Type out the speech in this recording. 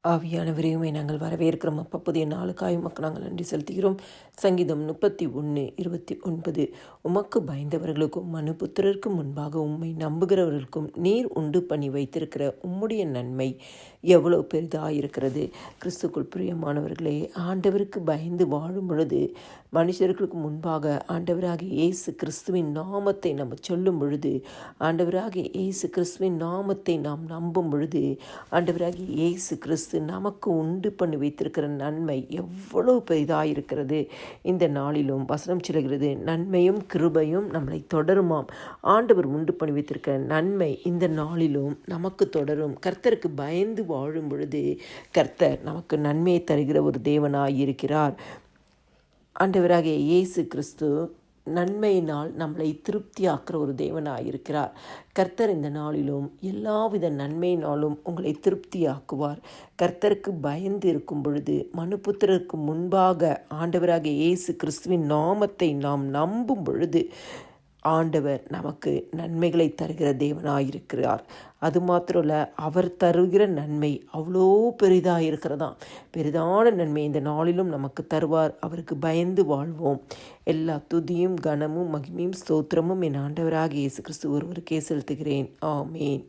ஆவியானவரே, உம்மை நாங்கள் வரவேற்கிறோம் அப்பா. புதிய நாளுக்காய் உமக்கு நாங்கள் நன்றி செலுத்துகிறோம். சங்கீதம் 31:29. உமக்கு பயந்தவர்களுக்கும் மனுபுத்திரருக்கு முன்பாக உம்மை நம்புகிறவர்களுக்கும் நீர் உண்டு பண்ணி வைத்திருக்கிற உம்முடைய நன்மை எவ்வளவு பெரிதாயிருக்கிறது. கிறிஸ்துக்குள் பிரியமானவர்களே, ஆண்டவருக்கு பயந்து வாழும் பொழுது, மனுஷர்களுக்கு முன்பாக ஆண்டவராகிய இயேசு கிறிஸ்துவின் நாமத்தை நம்ம சொல்லும் பொழுது, ஆண்டவராகிய இயேசு கிறிஸ்துவின் நாமத்தை நாம் நம்பும் பொழுது, ஆண்டவராகிய இயேசு கிறிஸ்து நமக்கு உண்டு பண்ணி வைத்திருக்கிற நன்மை எவ்வளவு பெரிதாயிருக்கிறது. இந்த நாளிலும் வசனம் சொல்கிறது, நன்மையும் கிருபையும் நம்மளை தொடருமாம். ஆண்டவர் உண்டு பண்ணி வைத்திருக்கிற நன்மை இந்த நாளிலும் நமக்கு தொடரும். கர்த்தருக்கு பயந்து வாழும் பொழுது கர்த்தர் நமக்கு நன்மையை தருகிற ஒரு தேவனாயிருக்கிறார். ஆண்டவராகிய இயேசு கிறிஸ்து நன்மையினால் நம்மளை திருப்தியாக்குற ஒரு தேவனாயிருக்கிறார். கர்த்தர் இந்த நாளிலும் எல்லாவித நன்மையினாலும் உங்களை திருப்தியாக்குவார். கர்த்தருக்கு பயந்து இருக்கும் பொழுது, மனுபுத்திரருக்கு முன்பாக ஆண்டவராகிய இயேசு கிறிஸ்துவின் நாமத்தை நாம் நம்பும் பொழுது, ஆண்டவர் நமக்கு நன்மைகளை தருகிற தேவனாயிருக்கிறார். அது மாத்திரம் இல்லை, அவர் தருகிற நன்மை அவ்வளோ பெரிதாக இருக்கிறதாம். பெரிதான நன்மை இந்த நாளிலும் நமக்கு தருவார். அவருக்கு பயந்து வாழ்வோம். எல்லா துதியும் கனமும் மகிமையும் ஸ்தோத்திரமும் என் ஆண்டவராகிய இயேசு கிறிஸ்து ஒருவருக்கே செலுத்துகிறேன். ஆமேன்.